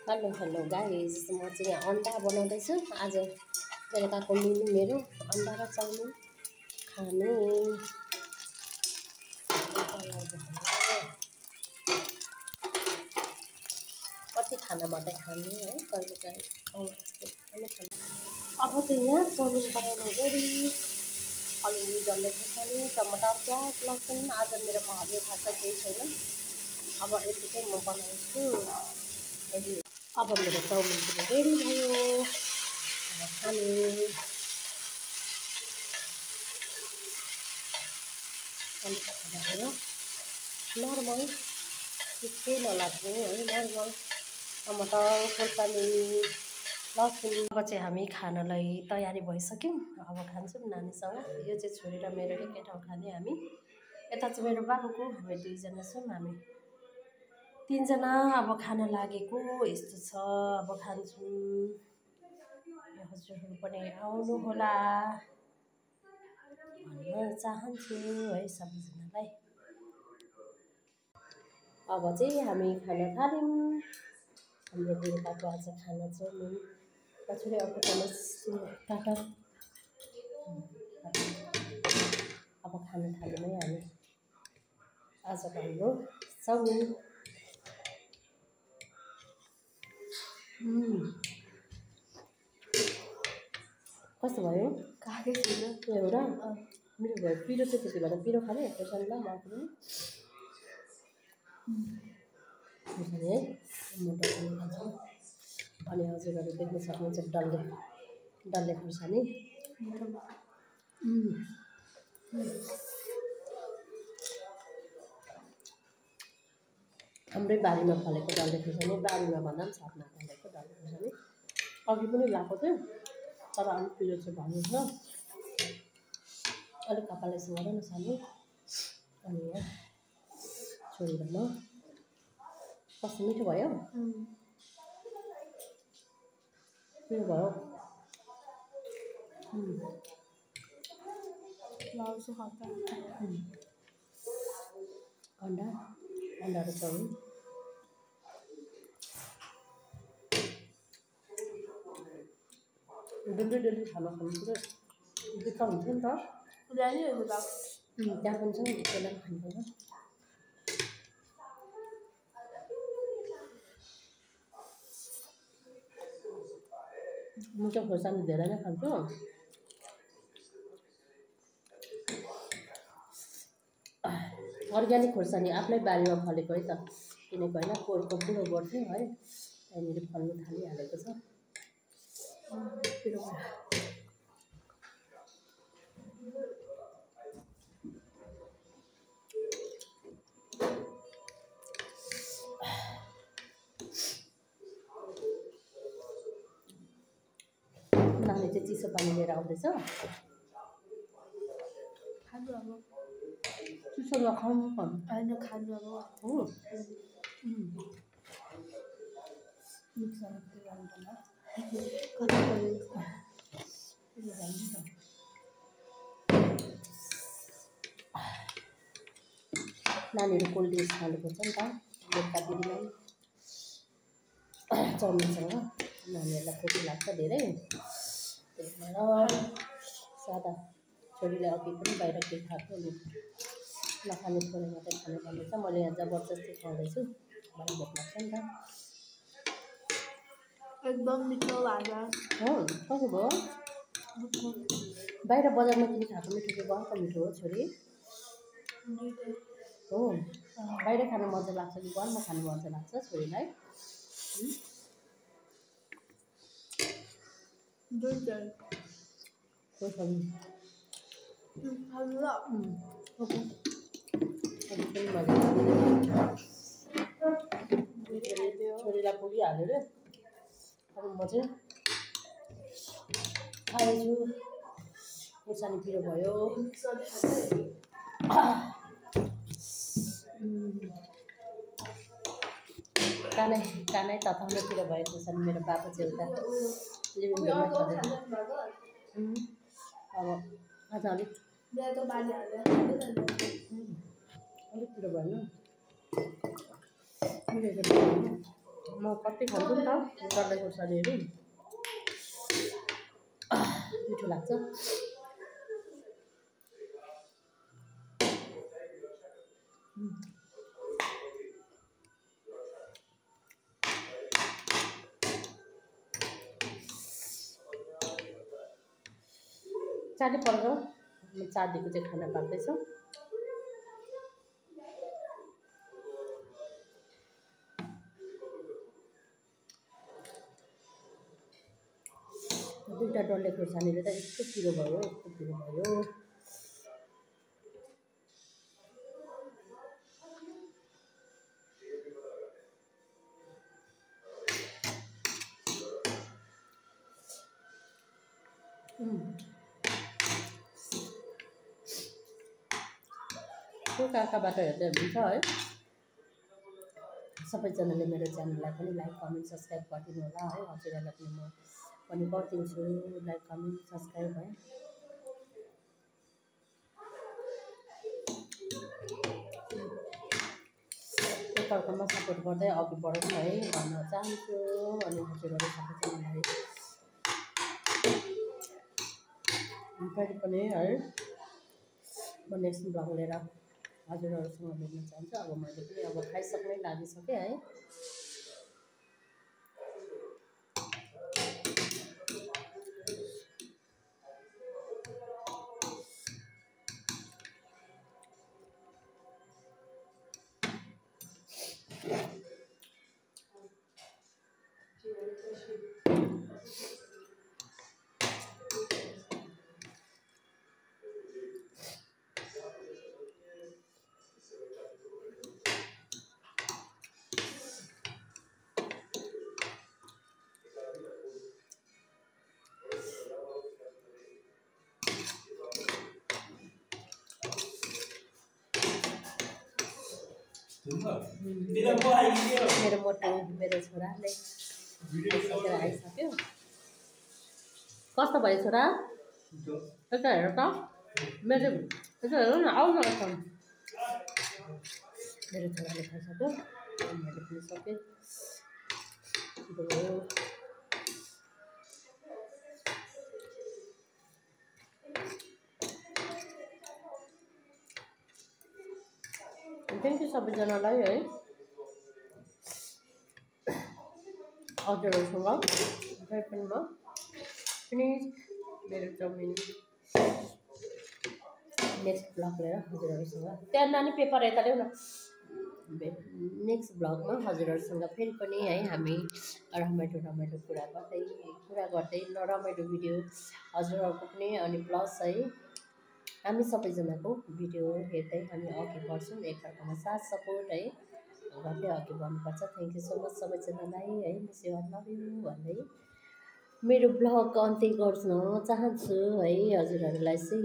Hello hello guys, म चाहिँ यहाँ अन्डा बनाउँदैछु। आज बेलुकाको मेनु मेरो अन्डा र चाउमिन खाने। कति खाना मात्रै खाने है, कहिले काहीँ अब चाहिँ यहाँ चाउमिन बनाउनु रेडी। अलिअलि डल्ले खोर्सानी, टमाटर, प्याज, लसुन। आज मेरोमा हरियो खासा केही छैन। अब यति चाहिँ म बनाउँछु। अब मेरो चाउमिन पनि रेडी भयो। अब खाने। नर्मल केही नलाग्ने है, नर्मल टमाटर, खोर्सानी, लसुन। अब चाहिँ हामी खानालाई तयारी भइसक्यौँ। अब खान्छौँ नानीसँग। यो चाहिँ छोरी र मेरो एकै ठाउँ खाने हामी। यता चाहिँ मेरो बाबुको, हामी दुईजना छौँ। हामी तीनजना अब खाना लागेको यस्तो छ। अब खान्छौँ। हजुरहरू पनि आउनु होला भन्न चाहन्छु है सबैजनालाई। अब चाहिँ हामी खाना थाल्यौँ। हाम्रो बेलुकाको आज खाना चाउमिन। छोरी अर्को चम्मच काट। अब खाना थाल्यौँ है हामी। आजको हाम्रो चाउमिन। कस्तो भयो? खाएकै छैन एउटा मेरो भयो। पिरो चाहिँ त्यति भएर पिरो खाने खोर्सानीलाई म पनि खोर्सानी है, म डल्ले खान्छु। अनि हजुरहरू देख्न सक्नुहुन्छ डल्ले खोर्सानी। हाम्रै बारीमा फलेको डल्ले खोर्सानी, बारीमा भन्दा पनि छतमा फलेको डल्ले खोर्सानी। अघि पनि लगाएको थियो, तर अलिक पिरो चाहिँ भन्नु छ। अलिक कपालले सुहाएर नसाल्नु। अनि यहाँ छोरी र म। कस्तो मिठो भयो? पिरो भयो। अन्डा र चाउमिन। डेली खाना खानु पुरै दुःख हुन्छ नि त। त्यहाँ पनि छ बेला खानुपर्छ। म चाहिँ खोर्सानी धेरै नै खान्छु। अर्ग्यानिक खोर्सानी आफ्नै बारीमा फलेको है त। किनेको होइन, पोहोरको बुढो गर्थ्यो है, त्यहाँनिर फल्नु थालिहालेको छ। नानी चाहिँ चिसो पानी लिएर आउँदैछ। चिसो नखाउनु होइन, खानु अब नानीहरू कोल्ड ड्रिङ्क्स खानुपर्छ नि त बेलुका दिदीलाई चाउमिनसँग। नानीहरूलाई खोकी लाग्छ धेरै, त्यही भएर सादा। छोरीले अघि पनि बाहिर केही खाएको नखाने, छोरी मात्रै खानु भन्दैछ। मैले यहाँ जबरजस्ती खुवाउँदैछु, मलाई भोक लाग्छ नि त। एकदम मिठो भाजा हो। कस्तो भयो? बाहिर बजारमा किनि खाएको मिठो चाहिँ घरको मिठो हो छोरी हो। बाहिर खानु मजा लाग्छ कि घरमा खानु मजा लाग्छ छोरीलाई? छोरीलाई पुगिहाल्यो रे। अब म चाहिँ खाएछु। खोर्सानी पिरो भयो। कानै तताउनेतिर भयो खोर्सानी। मेरो बाबु चाहिँ उता लिभिङ रुममा चलेको। अब आज अलिक पिरो भएन। म कति खान्छु नि त डल्ले खोर्सानीहरू मिठो लाग्छ। चाँडै पर्छ म 4 दिनको चाहिँ खाना पाक्दैछ। दुईवटा डल्ले खोर्सानीले त यस्तो पिरो भयो यस्तो पिरो भयो। को कहाँबाट हेर्दै हुनुहुन्छ है सबैजनाले मेरो च्यानललाई पनि लाइक कमेन्ट सब्सक्राइब गरिदिनु होला है। हजुरहरूलाई पनि म पनि गरिदिन्छु लाइक कमेन्ट सब्सक्राइब है। एकअर्कामा सपोर्ट गर्दै अघि बढौँ है भन्न चाहन्छु। अनि हजुरहरू सबैजनालाई फेरि पनि है म नेक्स्ट ब्लग लिएर हजुरहरूसँग भेट्न चाहन्छु। अब मैले पनि अब खाइसक्नै लागिसकेँ है। मेरो मोटो मेरो छोराले आइसक्यो। कस्तो भयो छोरा यता हेर त मेरो यता हेर न आउनु न। मेरो छोराले खाइसक्यो मैले पनि सकेँ। थ्याङ्क यू सबैजनालाई है। हजुरहरूसँग फेरि पनि म प्लिज मेरो चाउमिन नेक्स्ट ब्लग लिएर हजुरहरूसँग त्यहाँ नानी पेपर यता ल्याउ न। नेक्स्ट ब्लगमा हजुरहरूसँग फेरि पनि है हामी रमाइलो कुरा गर्दै रमाइलो भिडियो हजुरहरूको पनि अनि प्लस है हामी सबैजनाको भिडियो हेर्दै हामी अघि बढ्छौँ। एकअर्कामा साथ सपोर्ट है गर्दै अघि बढ्नुपर्छ। थ्याङ्क यू सो मच सबैजनालाई है। म सेवा लभ यु भन्दै मेरो ब्लग अन्त्य गर्न चाहन्छु है। हजुरहरूलाई से